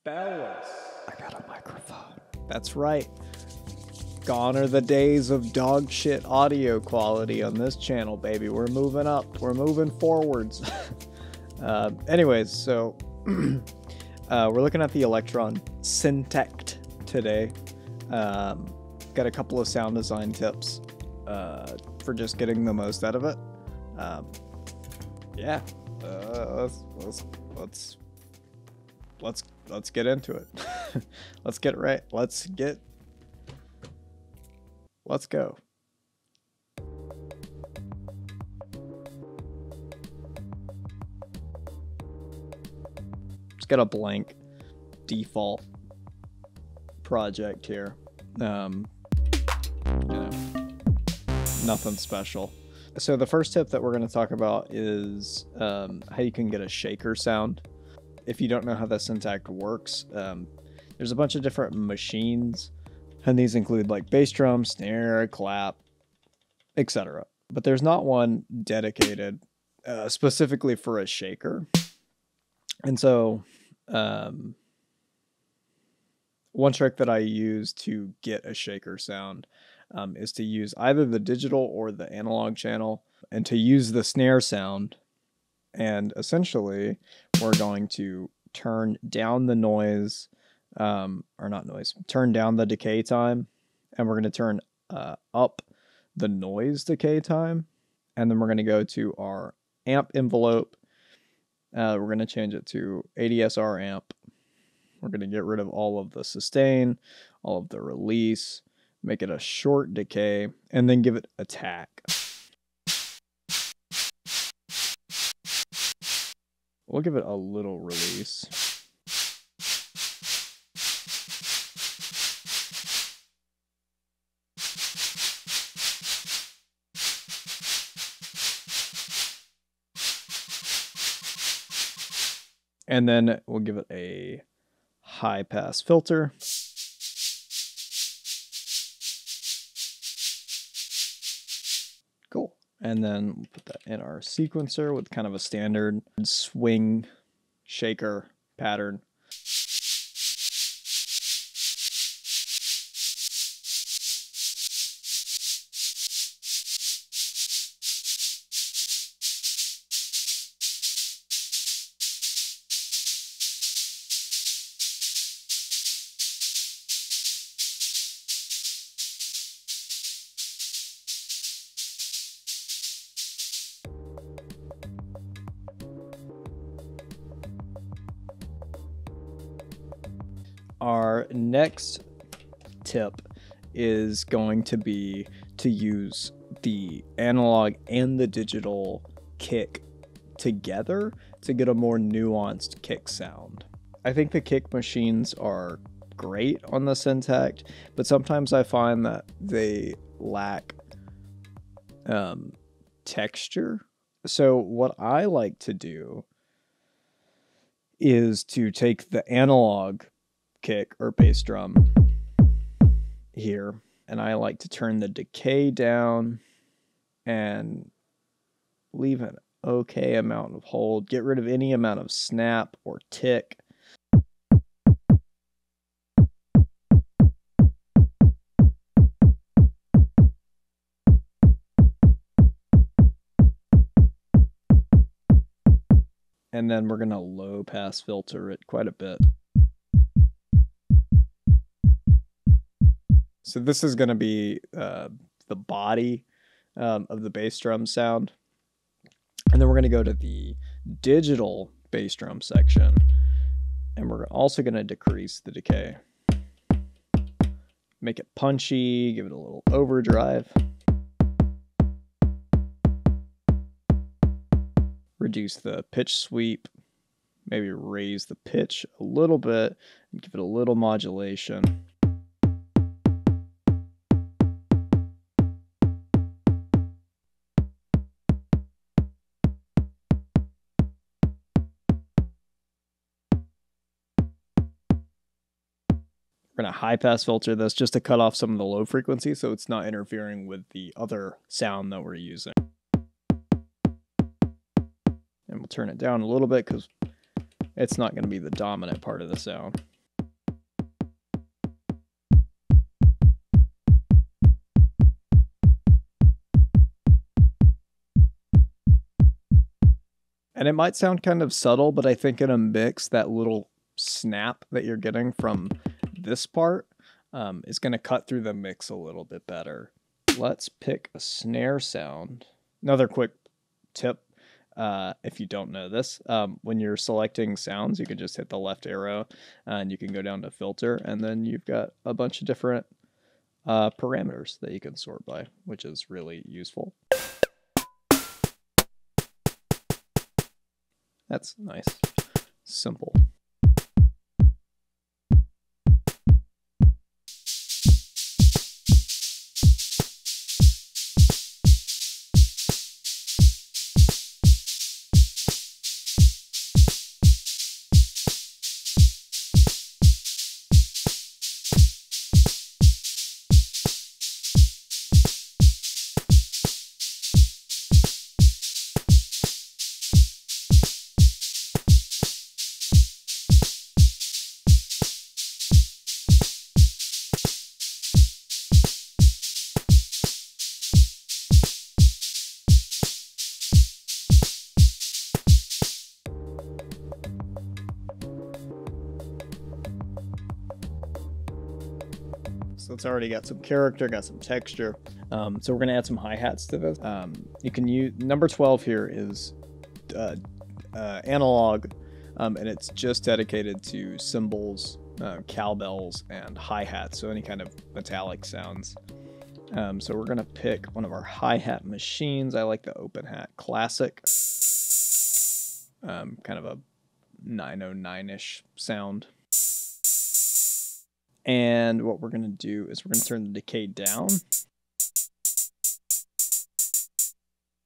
Fellas, I got a microphone. That's right. Gone are the days of dog shit audio quality on this channel, baby. We're moving up. We're moving forwards. Anyways, so we're looking at the Elektron Syntakt today. Got a couple of sound design tips for just getting the most out of it. Yeah, let's get into it. Let's get right. Let's go. Just got a blank default project here. You know, nothing special. So the first tip that we're going to talk about is how you can get a shaker sound. If you don't know how the Syntakt works, there's a bunch of different machines, and these include like bass drum, snare, clap, etc. But there's not one dedicated specifically for a shaker. And so one trick that I use to get a shaker sound is to use either the digital or the analog channel, and to use the snare sound. And essentially, we're going to turn down the noise, turn down the decay time, and we're going to turn up the noise decay time. And then we're going to go to our amp envelope. We're going to change it to ADSR amp. We're going to get rid of all of the sustain, all of the release, make it a short decay, and then give it attack. We'll give it a little release. And then we'll give it a high pass filter. Cool. And then we'll put that in our sequencer with kind of a standard swing shaker pattern. Our next tip is going to be to use the analog and the digital kick together to get a more nuanced kick sound. I think the kick machines are great on the Syntakt, but sometimes I find that they lack texture. So what I like to do is to take the analog kick or bass drum here, and I like to turn the decay down and leave an okay amount of hold, get rid of any amount of snap or tick. And then we're going to low pass filter it quite a bit. So this is going to be the body of the bass drum sound. And then we're going to go to the digital bass drum section. And we're also going to decrease the decay. Make it punchy, give it a little overdrive. Reduce the pitch sweep. Maybe raise the pitch a little bit and give it a little modulation. We're going to high pass filter this just to cut off some of the low frequency so it's not interfering with the other sound that we're using. And we'll we'll turn it down a little bit because it's not going to be the dominant part of the sound. And it might sound kind of subtle, but I think in a mix, that little snap that you're getting from this part is going to cut through the mix a little bit better. Let's pick a snare sound. Another quick tip, if you don't know this, when you're selecting sounds, you can just hit the left arrow and you can go down to filter, and then you've got a bunch of different parameters that you can sort by, which is really useful. That's nice. Simple. So it's already got some character, got some texture. So we're gonna add some hi-hats to this. You can use, number 12 here is analog, and it's just dedicated to cymbals, cowbells, and hi-hats, so any kind of metallic sounds. So we're gonna pick one of our hi-hat machines. I like the Open Hat Classic. Kind of a 909-ish sound. And what we're going to do is we're going to turn the decay down.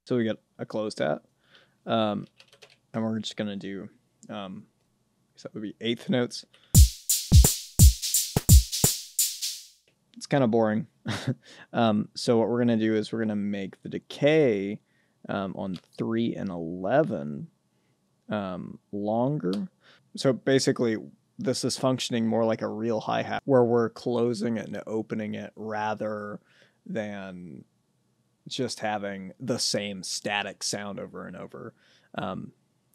So we get a closed hat. And we're just going to do, so that would be eighth notes. It's kind of boring. So what we're going to do is we're going to make the decay on 3 and 11 longer. So basically, this is functioning more like a real hi-hat where we're closing it and opening it rather than just having the same static sound over and over.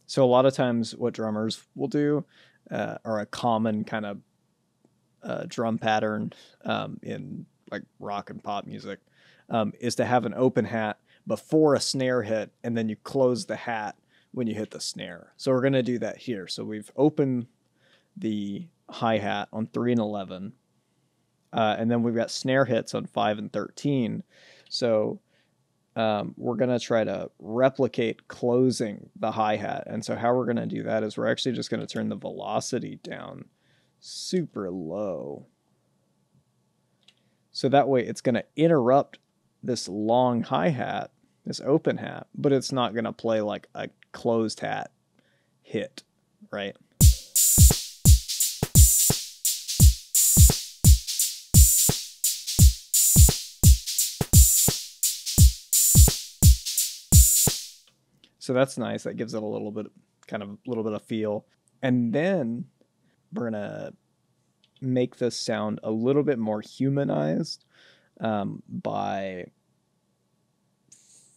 So a lot of times what drummers will do, or a common kind of drum pattern in like rock and pop music, is to have an open hat before a snare hit, and then you close the hat when you hit the snare. So we're going to do that here. So we've opened the hi-hat on 3 and 11, and then we've got snare hits on 5 and 13. So we're going to try to replicate closing the hi-hat. And so how we're going to do that is we're actually just going to turn the velocity down super low. So that way it's going to interrupt this long hi-hat, this open hat, but it's not going to play like a closed hat hit, right? So that's nice. That gives it a little bit, kind of a little bit of feel. And then we're going to make this sound a little bit more humanized by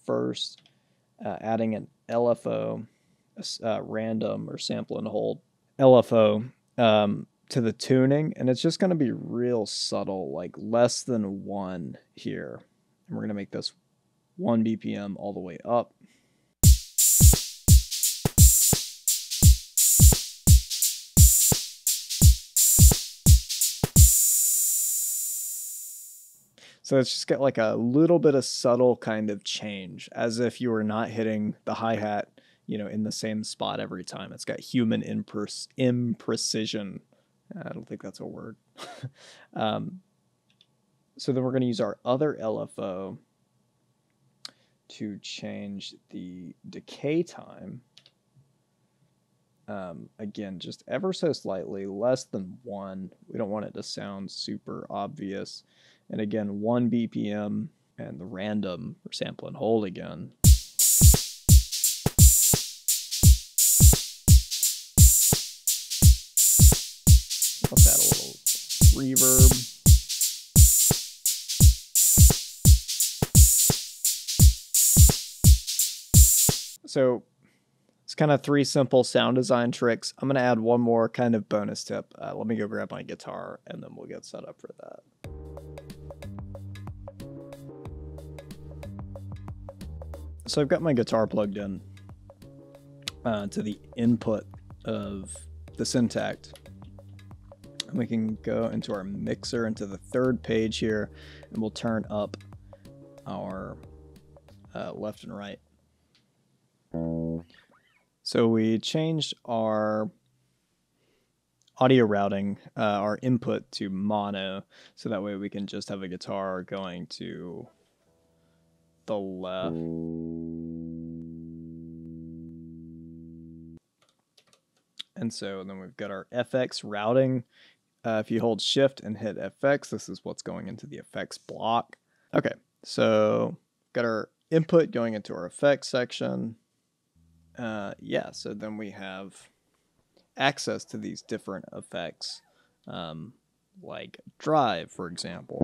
first adding an LFO, random or sample and hold LFO to the tuning. And it's just going to be real subtle, like less than 1 here. And we're going to make this 1 BPM all the way up. So it's just got like a little bit of subtle kind of change, as if you were not hitting the hi-hat, you know, in the same spot every time. It's got human imprecision. I don't think that's a word. So then we're going to use our other LFO to change the decay time. Again, just ever so slightly, less than 1. We don't want it to sound super obvious. And again, 1 BPM, and the random or sample and hold again. reverb. So it's kind of 3 simple sound design tricks. I'm going to add one more kind of bonus tip. Let me go grab my guitar and then we'll get set up for that. So I've got my guitar plugged in to the input of the Syntakt. And we can go into our mixer, into the 3rd page here, and we'll turn up our left and right. So we changed our audio routing, our input to mono, so that way we can just have a guitar going to the left. And so then we've got our FX routing. If you hold shift and hit FX, this is what's going into the effects block. Okay, so got our input going into our effects section. Yeah, so then we have access to these different effects, like drive, for example.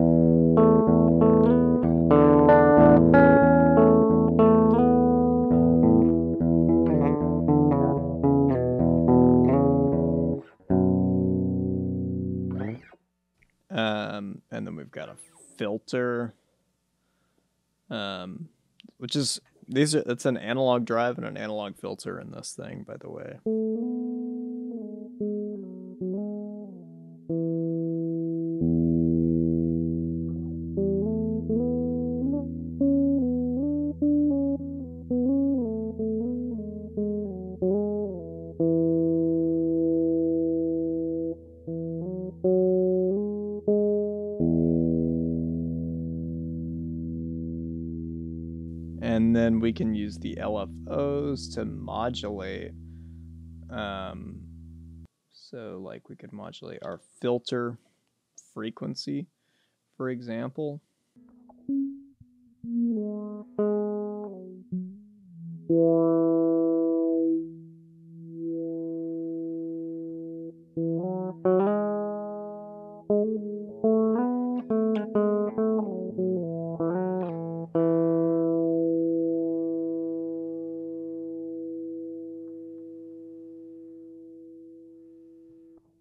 And then we've got a filter, which is it's an analog drive and an analog filter in this thing, by the way. And then we can use the LFOs to modulate. So like we could modulate our filter frequency, for example.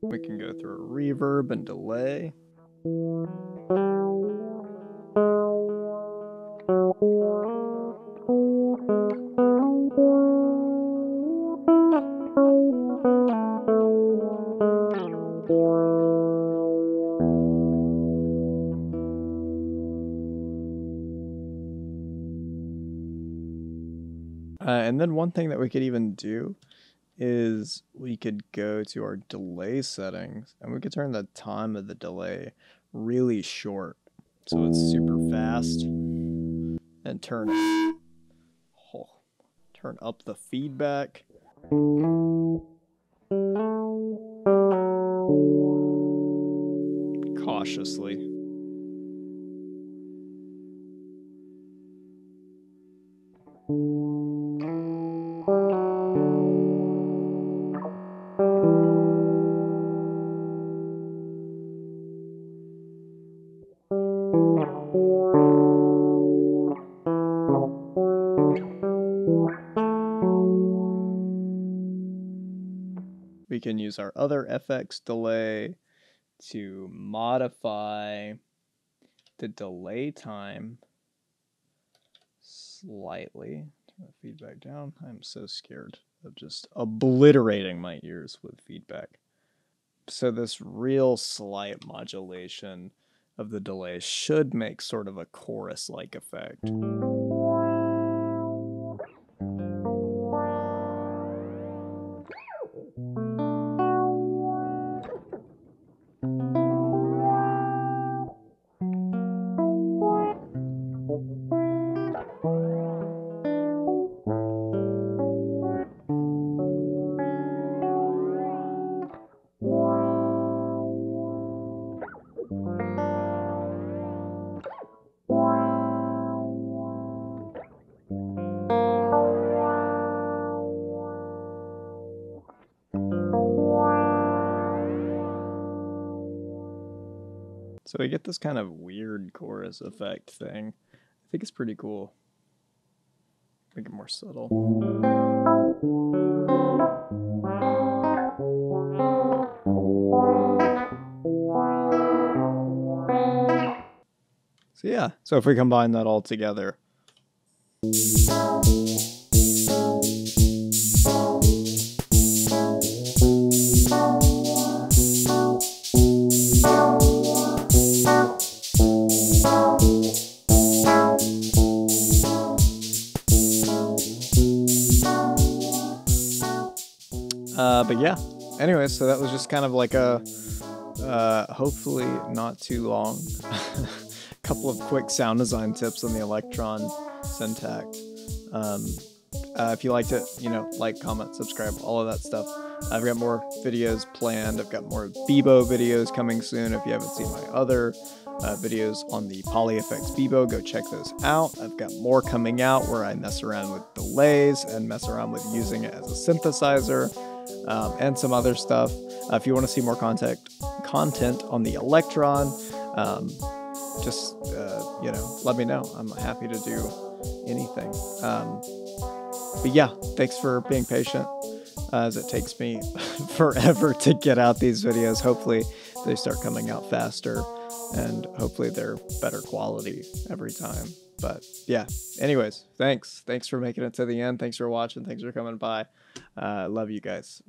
We can go through a reverb and delay. And then one thing that we could even do is we could go to our delay settings and we could turn the time of the delay really short so it's super fast, and turn up the feedback. Cautiously. We can use our other FX delay to modify the delay time slightly. Turn the feedback down. I'm so scared of just obliterating my ears with feedback. So this real slight modulation of the delay should make sort of a chorus-like effect. So we get this kind of weird chorus effect thing. I think it's pretty cool. Make it more subtle. So yeah, so if we combine that all together. But yeah, anyway, so that was just kind of like a hopefully not too long couple of quick sound design tips on the Elektron Syntakt. If you liked it, you know, like, comment, subscribe, all of that stuff. I've got more videos planned. I've got more Beebo videos coming soon. If you haven't seen my other videos on the Poly Effects Beebo, go check those out. I've got more coming out where I mess around with delays and mess around with using it as a synthesizer, and some other stuff. If you want to see more content on the Elektron, just you know, let me know. I'm happy to do anything. But yeah, thanks for being patient, as it takes me forever to get out these videos. Hopefully they start coming out faster, and hopefully they're better quality every time. But yeah, anyways, thanks for making it to the end. Thanks for watching. Thanks for coming by. Love you guys.